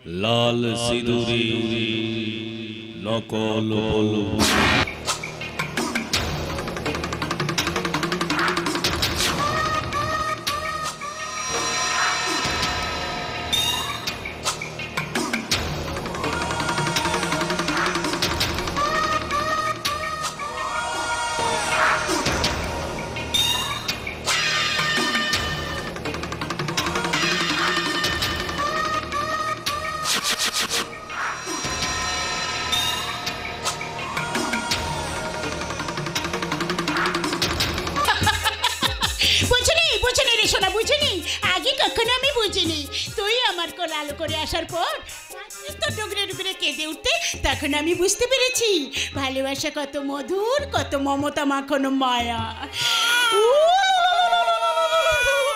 লাল সিঁদুরে নকল বলবো। বুঝতে পেরেছি ভালোবাসা কত মধুর, কত মমতা মাখানো মায়া।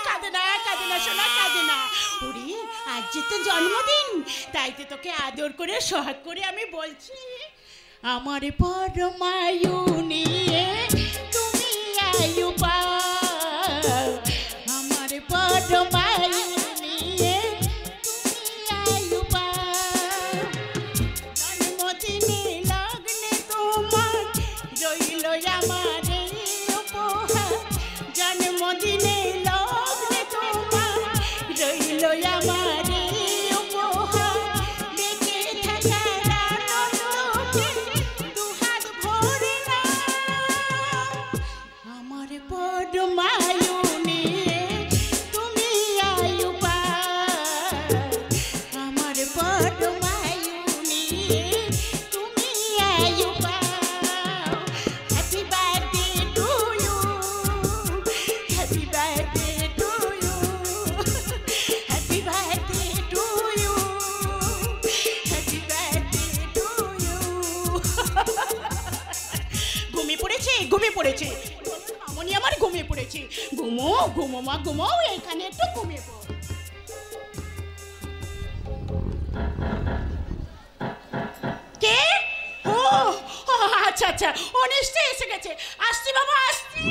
কাঁদে না কাঁদে না সোনা, কাঁদে না। ওরে আজ যে তো জন্মদিন, তাই তো তোকে আদর করে সোহাগ করে আমি বলছি, আমার পরমায়ু নিয়ে তুমি আয়ু পাও, আমার পরমায়ু নিয়ে তুমি আয়ু পাও। জন্মদিনে লগ্নে তোমার রইল আমার উপহার, জন্মদিনে লগ্নে তোমার রইল আমার উপহার। বেঁচে থাকার আনন্দকে দুহাত ভরে না, আমার পরমায়ু নিয়ে তুমি আয়ু পাও, আমার পরমায়ু নিয়ে তুমি আয়ু পাও। Happy birthday to you, happy birthday to you, happy birthday to you, happy birthday to you. ঘুমিয়ে পড়েছে, ঘুমিয়ে পড়েছে মামনি, আমার ঘুমিয়ে পড়েছে। ঘুমো ঘুমো মা ঘুমো, এখানে একটু ঘুমিয়ে পড়। কে? ও আচ্ছা আচ্ছা, ও নিশ্চয়ই এসে গেছে। আসছি বাবা, আসছি।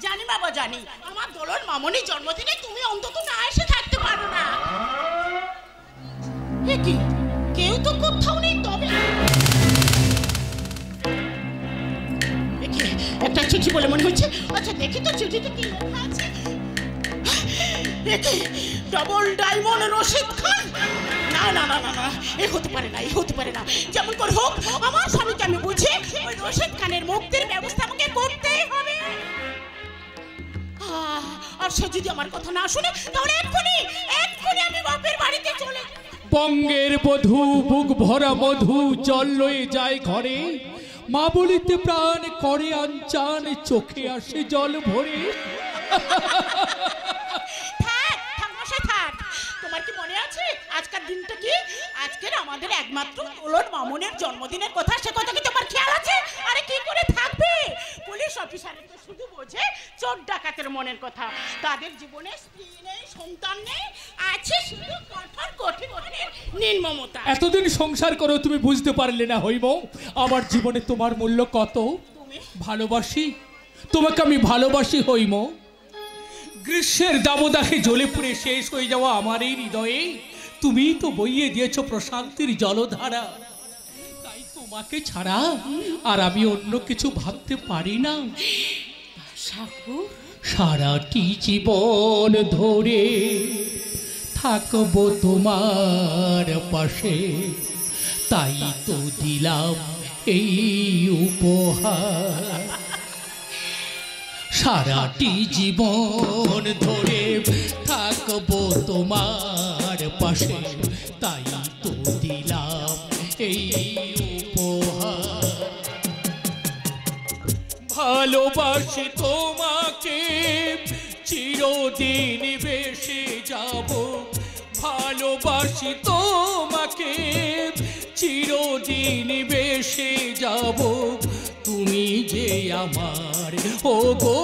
জানি বাবা জানি, আমার দোলন মামনির জন্মদিনে তুমি অন্তত না এসে থাকতে পারো না। কি কেউ তো কোথাও নেই, তবে একটা চিঠি বলে মনে হচ্ছে। আচ্ছা দেখি তো চিঠিতে কি লেখা আছে। Double diamond Rashid Khan? না না না না না, এ হতে পারে না, এ হতে পারে না। যেমন করে হোক আমার স্বামীকে আমি বুঝে ওই রশিদ খানের মুক্তির ব্যবস্থা আমাকে করতেই হবে। আর সে যদি আমার কথা না শুনে, তাহলে এক্ষুনি এক্ষুনি আমি বাপের বাড়িতে চলে। বঙ্গের বধূ বুক ভরা মধু জল লয়ে যায় ঘরে, মা বলিতে প্রাণ করে আনচান, চোখে আসে জল ভরে। থাক থাক মশাই থাক। তোমার কি মনে আছে আজকের দিনটা কি? আজকের আমাদের একমাত্র দোলন মামনের জন্মদিনের কথা, সে কথা কি তোমার খেয়াল আছে? আরে কি করে থাকবে? পুলিশ অফিসারের তো শুধু বোঝে চোর ডাকাতের মনের কথা। তাদের জীবনে স্ত্রী নেই, সন্তান নেই, আছে শুধু কঠোর কঠিন নির্মমতা। এতদিন সংসার করো, তুমি বুঝতে পারলে না হইব আমার জীবনে তোমার মূল্য কত? ভালোবাসি তোমাকে, আমি ভালোবাসি হইম। গ্রীষ্মের দাবদাহে জ্বলে পুড়ে শেষ হয়ে যাওয়া আমার এই হৃদয়ে তুমি তো বইয়ে দিয়েছো প্রশান্তির জলধারা। তাই তোমাকে ছাড়া আর আমি অন্য কিছু ভাবতে পারি না। সারাটি জীবন ধরে থাকবো তোমার পাশে, তাই তো দিলাম এই উপহার। সারাটি জীবন ধরে থাকবো তোমার পাশে, তাই তো দিলাম এই উপহার। ভালোবাসি তোমাকে চিরদিন বেসে যাব, ভালোবাসি তোমাকে চিরদিন বেসে যাব। তুমি যে আমার, ও গো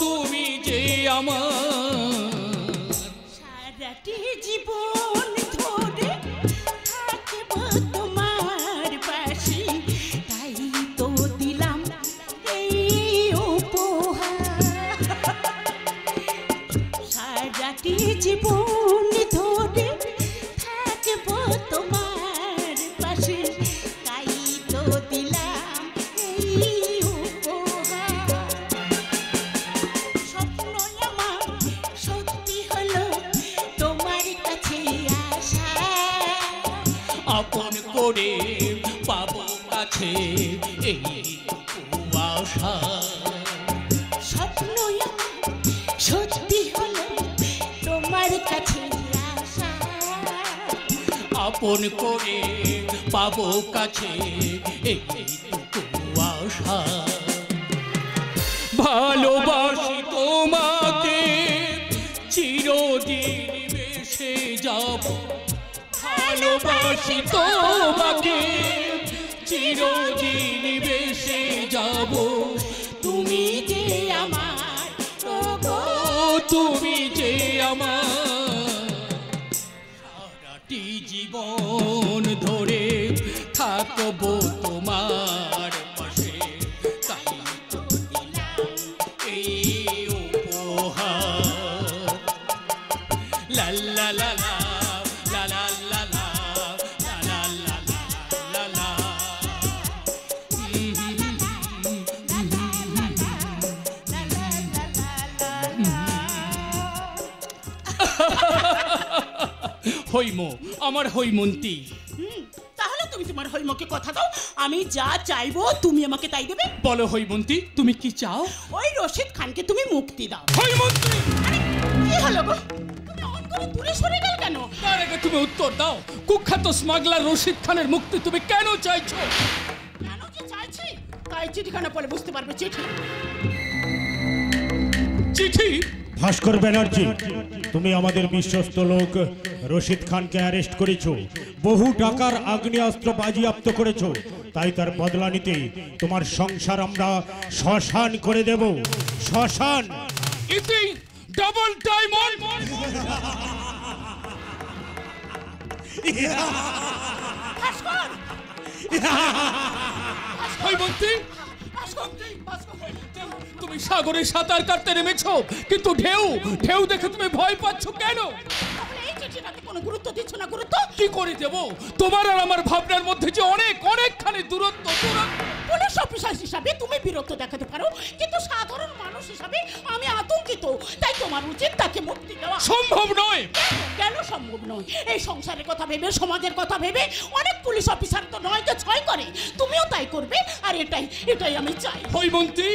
তুমি যে আমার। সারাটি জীবন ধরে থাকবো তোমার পাশে, তাই তো দিলাম এই উপহার। সারাটি জীবন ধরে থাকবো করে পাবো কাছে এইটুকু আশা। স্বপ্ন সত্যি হলো তোমার কাছে আসা। আপন করে পাবো কাছে এইটুকু আশা। ভালোবাসি তোমাকে চিরদিন বেসে যাব। ভালোবাসি তোমাকে চিরদিন বেসে যাব। তুমি যে আমার, ওগো তুমি যে আমার, সারাটি জীবন ধরে থাকবো তোমার পাশে। তাই তো দিলাম এই উপহার। লা লা লা লা লা লা লা লা লা লা লা লা। হইম, আমার হৈমন্তী। তাহলে তুমি তোমার হৈমকে কথা দাও, আমি যা চাইবো তুমি আমাকে তাই দেবে। বলো হৈমন্তী, তুমি কি চাও? ওই রশিদ খানকে তুমি মুক্তি দাও। হৈমন্তী, আরে কি হলো গো, তুমি অন করে দূরে সরে গেল কেন? তার আগে তুমি উত্তর দাও, কুখ্যাত স্মাগলার রশিদ খানের মুক্তি তুমি কেন চাইছো? কেন যে চাইছি তাই চিঠিখানা পড়ে বুঝতে পারবে। চিঠি চিঠি? ভাস্কর ব্যানার্জি, তুমি আমাদের বিশ্বস্ত লোক রশিদ খানকে অ্যারেস্ট করেছো, বহু টাকার আগ্নেয়াস্ত্র বাজেয়াপ্ত করেছো, তাই তার বদলা নিতে তোমার সংসার আমরা শ্মশান করে দেব। শ্মশান। ইতি ডাবল ডায়মন্ড। ভাস্কর, হৈমন্তী, ভাস্কর, ভাস্কর, তুমি সাগরে সাঁতার কাটতে নেমেছো, কিন্তু ঢেউ ঢেউ দেখে তুমি ভয় পাচ্ছ কেন? তাহলে এই চিঠিটাতে কোনো গুরুত্ব দিচ্ছ না? গুরুত্ব কি করে দেব? তোমার আর আমার ভাবনার মধ্যে যে অনেকখানি দূরত্ব। পুলিশ অফিসার হিসাবে তুমি বীরত্ব দেখাতে পারো, কিন্তু সাধারণ মানুষ হিসাবে আমি আতঙ্কিত। তাই তোমার উচিত তাকে মুক্তি দেওয়া। সম্ভব নয়। কেন সম্ভব নয়? এই সংসারের কথা ভেবে, সমাজের কথা ভেবে অনেক পুলিশ অফিসার তো 9-6 করে, তুমিও তাই করবে। আর এটাই আমি চাই। হৈমন্তী,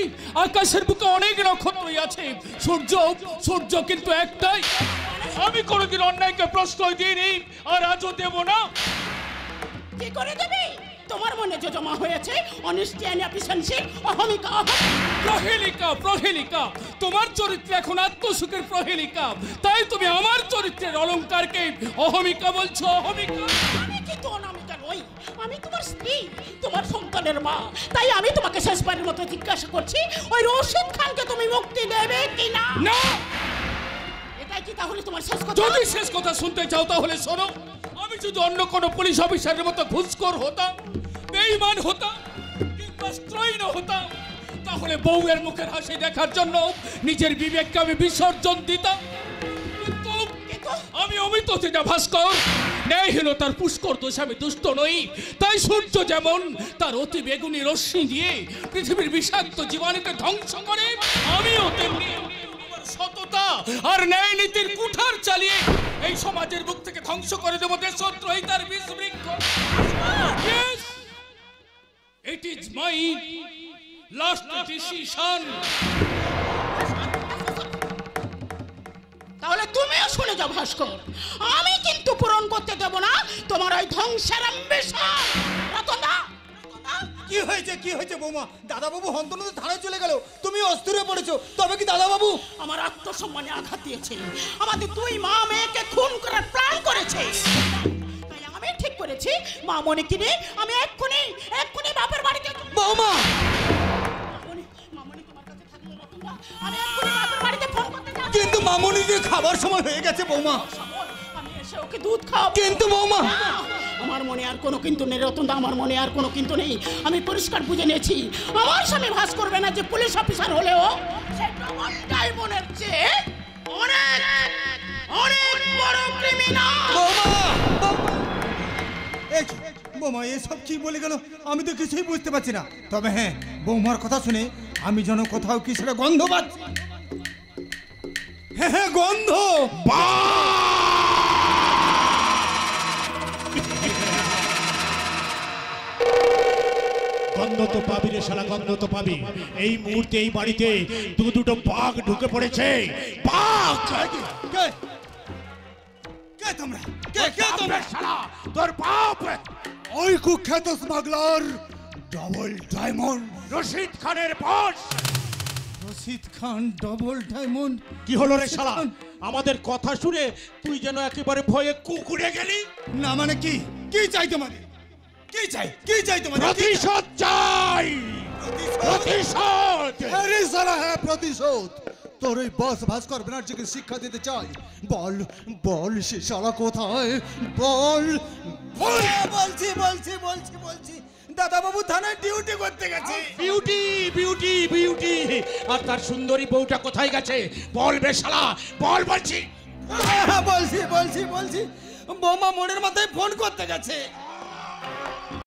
আকাশের বুকে অনেক নক্ষত্রই আছে, সূর্য কিন্তু একটাই। আমি কোনোদিন অন্যায়কে প্রশ্রয় দিইনি, আর আজও দেব না। কি করে দেবে? তোমার মনে যে জমা হয়েছে অনেস্টি এন্ড এফিশিয়েন্সি, অহমিকা। প্রহেলিকা, তোমার চরিত্র এখন আত্মসুখের প্রহেলিকা, তাই তুমি আমার চরিত্রের অলংকারকে অহমিকা বলছো। অহমিকা? আমি কিন্তু অনামিকা নই, আমি তোমার স্ত্রী, তোমার সন্তানের মা। তাই আমি তোমাকে শেষবারের মতো জিজ্ঞাসা করছি, ওই রশিদ খানকে তুমি মুক্তি দেবে কি না? না। এটাই কি তাহলে তোমার শেষ কথা? যদি শেষ কথা শুনতে চাও তাহলে শোনো। আমি যদি অন্য কোনো পুলিশ অফিসারের মতো ঘুষখোর হতাম, বেঈমান হতাম, কিংবা স্ত্রৈণ হতাম, তাহলে বউয়ের মুখের হাসি দেখার জন্য নিজের বিবেককে আমি বিসর্জন দিতাম। কিন্তু আমি অমিত তেজা ভাস্কর, ন্যায়হীনতার পুষ্কর দোষে আমি দুষ্ট নই। তাই সূর্য যেমন তার অতি বেগুনি রশ্মি দিয়ে পৃথিবীর বিষাক্ত জীবাণুকে ধ্বংস করে, আমিও তেমনি সততা আর ন্যায় নীতির কুঠার চালিয়ে এই সমাজের বুক থেকে ধ্বংস করে দেব দেশদ্রোহিতার বীজ বৃক্ষ। Yes, it is my last decision. তাহলে তুমিও শুনে যাও ভাস্কর, আমি কিন্তু পূরণ করতে দেব না তোমার ওই ধ্বংসের অ্যাম্বিশন। রতনদা, কি হয়েছে বৌমা? দাদাবাবু হন্তনতে ধারে চলে গেল, তুমি অস্থির হয়ে পড়েছো। তবে কি দাদাবাবু? আমার আত্মসম্মানে আঘাত দিয়েছে, আমাদের দুই মা মেয়েকে খুন করার প্ল্যান করেছে। তাই আমি ঠিক করেছি মা মনে কিনে আমি এক্ষুনি বাপের বাড়িতে। বৌমা, মামনি তোমার কাছে থাকলে রতনদা, আমি এক্ষুনি বাপের বাড়িতে ফোন করতে যাব। কিন্তু মামনি যে খাবার সময় হয়ে গেছে বৌমা। আমি এসে ওকে দুধ খাওয়াবো। কিন্তু বৌমা, আমার মনে আর কোনো কিন্তু নেই রতনদা, আমার মনে আর কোনো কিন্তু নেই। আমি পরিষ্কার বুঝে নিয়েছি, আমার স্বামী ভাস করবে না যে পুলিশ অফিসার হলেও সে ডবল ডায়মন্ডের চেয়ে অনেক বড় ক্রিমিনাল। বৌমা এসব কি বলে গেল? আমি তো কিছুই বুঝতে পারছি না। তবে হ্যাঁ, বৌমার কথা শুনে আমি যেন কোথাও কি সেটা গন্ধ পাচ্ছি। হ্যাঁ, গন্ধ। গন্ধ তো পাবি রে শালা, গন্ধ তো পাবি। এই মুহূর্তে এই বাড়িতে দুটো বাঘ ঢুকে পড়েছে। বাঘ! কে কে তোমরা? কে তোমরা? শালা তোর বাপ ওই কুখ্যাত স্মাগলার ডবল ডায়মন্ড রশিদ খানের বস। Rashid Khan double diamond? কি হলো রে শালা? আমাদের কথা শুনে তুই যেন একেবারে ভয়ে কুকুরে গেলি। না মানে কি? কি চাই তোমাদের? কি চাই তোমাদের? প্রতিশোধ চাই, প্রতিশোধ। আরে সালা, হ্যাঁ প্রতিশোধ। তোর ওই বস ভাস্কর ব্যানার্জিকে শিক্ষা দিতে চাই। বল বল সে শালা কোথায়? বল। বলছি দাদা বাবু থানায় ডিউটি করতে গেছে। বিউটি বিউটি বিউটি, আর তার সুন্দরী বউটা কোথায় গেছে? বল বে শালা, বল বলছি। বলছি বৌমা মোড়ের মাথায় ফোন করতে গেছে।